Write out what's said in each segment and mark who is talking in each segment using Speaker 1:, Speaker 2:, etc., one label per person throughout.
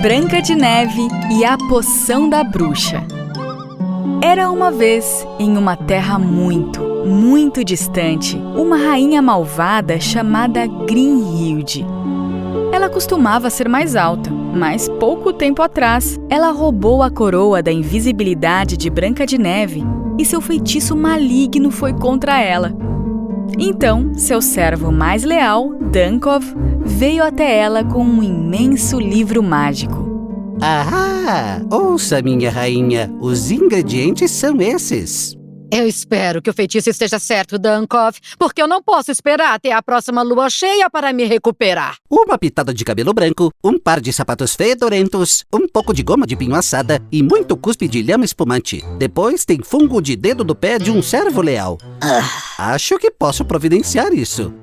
Speaker 1: Branca de Neve e a Poção da Bruxa. Era uma vez, em uma terra muito, muito distante, uma rainha malvada chamada Grinhilde. Ela costumava ser mais alta, mas pouco tempo atrás, ela roubou a coroa da invisibilidade de Branca de Neve e seu feitiço maligno foi contra ela. Então, seu servo mais leal, Dunkov, veio até ela com um imenso livro mágico.
Speaker 2: Ah, ouça, minha rainha, os ingredientes são esses.
Speaker 3: Eu espero que o feitiço esteja certo, Dunkov, porque eu não posso esperar até a próxima lua cheia para me recuperar.
Speaker 2: Uma pitada de cabelo branco, um par de sapatos fedorentos, um pouco de goma de pinho assada e muito cuspe de lhama espumante. Depois tem fungo de dedo do pé de um servo leal. Acho que posso providenciar isso.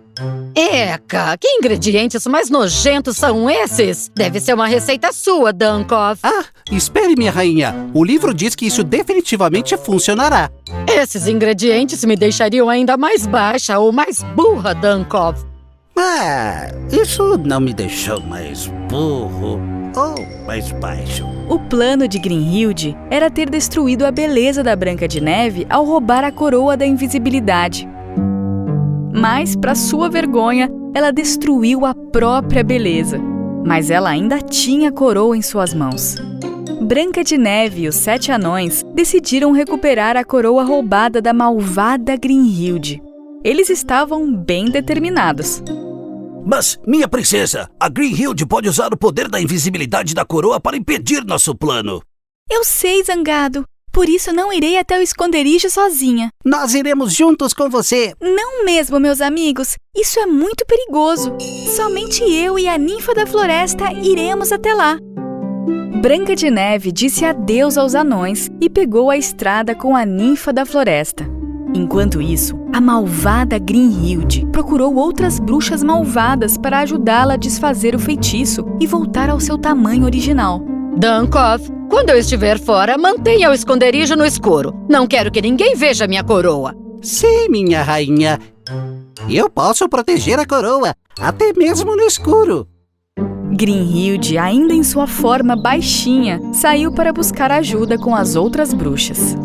Speaker 3: Eca, que ingredientes mais nojentos são esses? Deve ser uma receita sua, Dunkov.
Speaker 2: Ah, espere, minha rainha. O livro diz que isso definitivamente funcionará.
Speaker 3: Esses ingredientes me deixariam ainda mais baixa ou mais burra, Dunkov.
Speaker 2: Ah, isso não me deixou mais burro ou mais baixo.
Speaker 1: O plano de Grinhilde era ter destruído a beleza da Branca de Neve ao roubar a coroa da invisibilidade. Mas, para sua vergonha, ela destruiu a própria beleza. Mas ela ainda tinha a coroa em suas mãos. Branca de Neve e os 7 anões decidiram recuperar a coroa roubada da malvada Grinhilde. Eles estavam bem determinados.
Speaker 4: Mas, minha princesa, a Grinhilde pode usar o poder da invisibilidade da coroa para impedir nosso plano.
Speaker 1: Eu sei, Zangado. Por isso não irei até o esconderijo sozinha.
Speaker 2: Nós iremos juntos com você.
Speaker 1: Não mesmo, meus amigos. Isso é muito perigoso. Somente eu e a ninfa da floresta iremos até lá. Branca de Neve disse adeus aos anões e pegou a estrada com a ninfa da floresta. Enquanto isso, a malvada Grinhilde procurou outras bruxas malvadas para ajudá-la a desfazer o feitiço e voltar ao seu tamanho original.
Speaker 3: Dunkov, quando eu estiver fora, mantenha o esconderijo no escuro. Não quero que ninguém veja minha coroa.
Speaker 2: Sim, minha rainha. Eu posso proteger a coroa, até mesmo no escuro.
Speaker 1: Grinhilde, ainda em sua forma baixinha, saiu para buscar ajuda com as outras bruxas.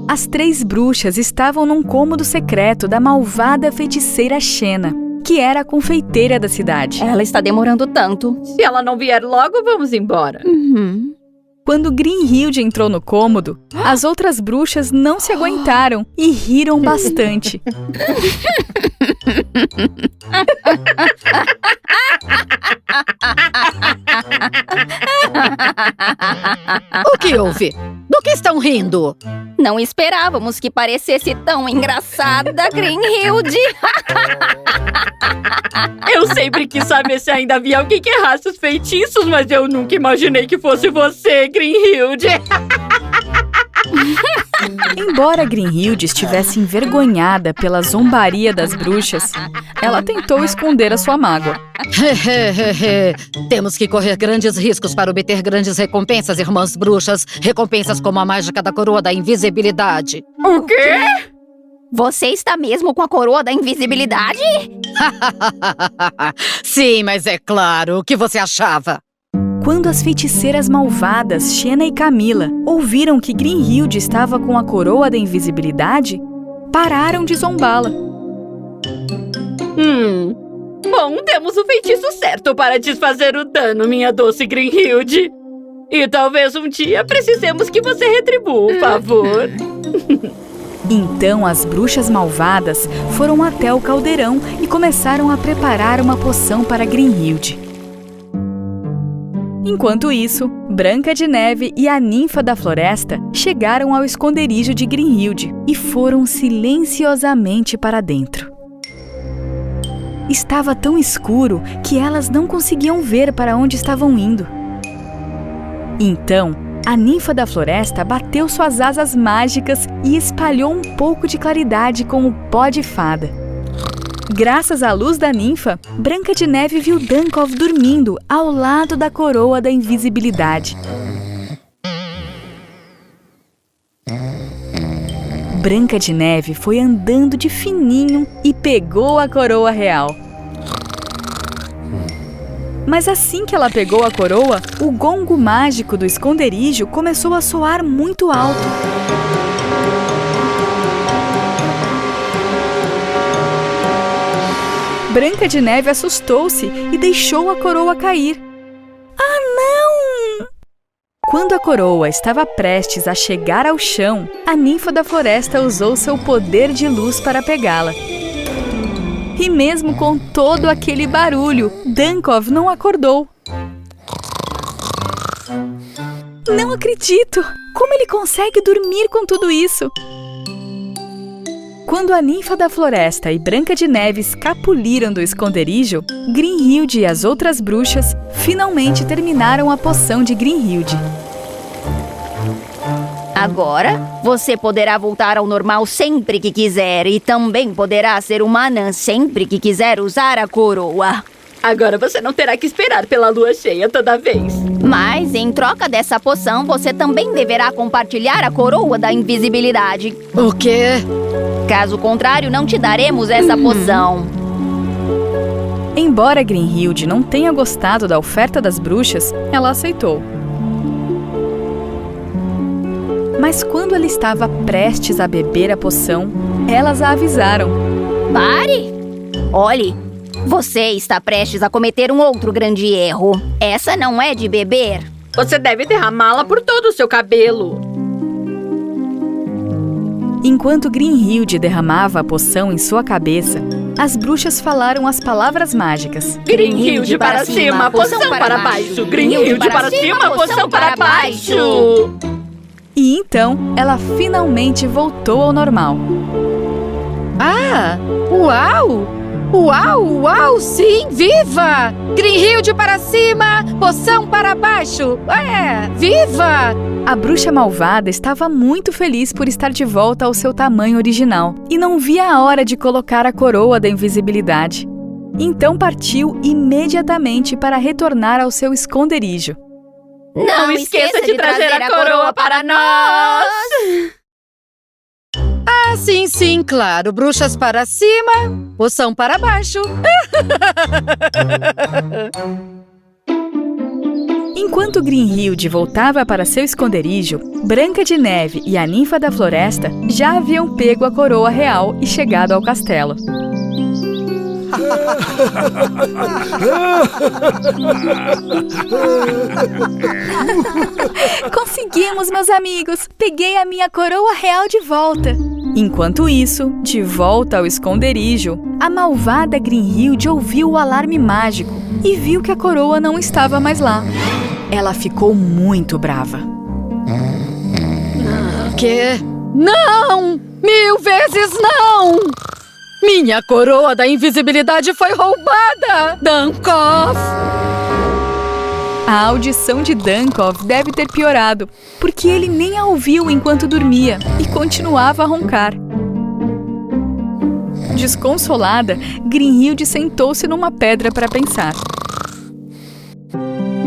Speaker 1: As 3 bruxas estavam num cômodo secreto da malvada feiticeira Xena, que era a confeiteira da cidade.
Speaker 5: Ela está demorando tanto.
Speaker 6: Se ela não vier logo, vamos embora.
Speaker 1: Quando Grinhilde entrou no cômodo, as outras bruxas não se aguentaram e riram bastante.
Speaker 3: O que houve? Do que estão rindo?
Speaker 5: Não esperávamos que parecesse tão engraçada, Grinhilde.
Speaker 6: Eu sempre quis saber se ainda havia alguém que errasse os feitiços, mas eu nunca imaginei que fosse você, Grinhilde.
Speaker 1: Embora Grinhilde estivesse envergonhada pela zombaria das bruxas, ela tentou esconder a sua mágoa.
Speaker 3: Temos que correr grandes riscos para obter grandes recompensas, irmãs bruxas. Recompensas como a mágica da coroa da invisibilidade.
Speaker 6: O quê?
Speaker 5: Você está mesmo com a coroa da invisibilidade?
Speaker 3: Sim, mas é claro. O que você achava?
Speaker 1: Quando as feiticeiras malvadas Xena e Camila ouviram que Grinhilde estava com a coroa da invisibilidade, pararam de zombá-la.
Speaker 6: Bom, temos o feitiço certo para desfazer o dano, minha doce Grinhilde. E talvez um dia precisemos que você retribua o favor.
Speaker 1: Então as bruxas malvadas foram até o caldeirão e começaram a preparar uma poção para Grinhilde. Enquanto isso, Branca de Neve e a ninfa da floresta chegaram ao esconderijo de Grinhilde e foram silenciosamente para dentro. Estava tão escuro que elas não conseguiam ver para onde estavam indo. Então, a ninfa da floresta bateu suas asas mágicas e espalhou um pouco de claridade com o pó de fada. Graças à luz da ninfa, Branca de Neve viu Dunkov dormindo ao lado da coroa da invisibilidade. Branca de Neve foi andando de fininho e pegou a coroa real. Mas assim que ela pegou a coroa, o gongo mágico do esconderijo começou a soar muito alto. Branca de Neve assustou-se e deixou a coroa cair. Ah, não! Quando a coroa estava prestes a chegar ao chão, a ninfa da floresta usou seu poder de luz para pegá-la. E mesmo com todo aquele barulho, Dunkov não acordou. Não acredito! Como ele consegue dormir com tudo isso? Quando a ninfa da floresta e Branca de Neve escapuliram do esconderijo, Grimhilde e as outras bruxas finalmente terminaram a poção de Grimhilde.
Speaker 5: Agora, você poderá voltar ao normal sempre que quiser e também poderá ser uma anã sempre que quiser usar a coroa.
Speaker 6: Agora você não terá que esperar pela lua cheia toda vez.
Speaker 5: Mas, em troca dessa poção, você também deverá compartilhar a coroa da invisibilidade.
Speaker 3: O quê?
Speaker 5: Caso contrário, não te daremos essa poção.
Speaker 1: Embora Grimhilde não tenha gostado da oferta das bruxas, ela aceitou. Mas quando ela estava prestes a beber a poção, elas a avisaram.
Speaker 5: Pare! Olhe, você está prestes a cometer um outro grande erro. Essa não é de beber.
Speaker 6: Você deve derramá-la por todo o seu cabelo.
Speaker 1: Enquanto Grimhilde derramava a poção em sua cabeça, as bruxas falaram as palavras mágicas.
Speaker 6: Grimhilde para cima, poção para baixo. Grimhilde para cima, poção para baixo.
Speaker 1: E então, ela finalmente voltou ao normal.
Speaker 3: Ah! Uau! Uau, uau, sim, viva! Grimhilde para cima, poção para baixo. Viva!
Speaker 1: A bruxa malvada estava muito feliz por estar de volta ao seu tamanho original e não via a hora de colocar a coroa da invisibilidade. Então partiu imediatamente para retornar ao seu esconderijo.
Speaker 6: Não esqueça de trazer a coroa para nós!
Speaker 3: Ah, sim, sim, claro. Bruxas para cima, poção para baixo.
Speaker 1: Enquanto Grimhilde voltava para seu esconderijo, Branca de Neve e a ninfa da floresta já haviam pego a coroa real e chegado ao castelo. Conseguimos, meus amigos! Peguei a minha coroa real de volta! Enquanto isso, de volta ao esconderijo, a malvada Grimhilde ouviu o alarme mágico e viu que a coroa não estava mais lá. Ela ficou muito brava.
Speaker 3: Quê? Não! 1000 vezes não! Minha coroa da invisibilidade foi roubada! Dunkov!
Speaker 1: A audição de Dunkov deve ter piorado, porque ele nem a ouviu enquanto dormia e continuava a roncar. Desconsolada, Grimhilde sentou-se numa pedra para pensar.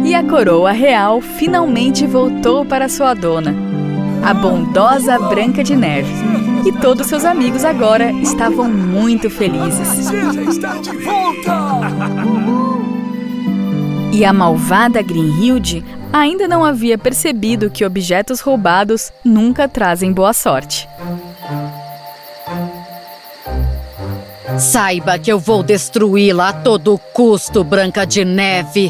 Speaker 1: E a coroa real finalmente voltou para sua dona, a bondosa Branca de Neve. E todos seus amigos agora estavam muito felizes.
Speaker 4: Está de volta!
Speaker 1: E a malvada Grimhilde ainda não havia percebido que objetos roubados nunca trazem boa sorte.
Speaker 3: Saiba que eu vou destruí-la a todo custo, Branca de Neve.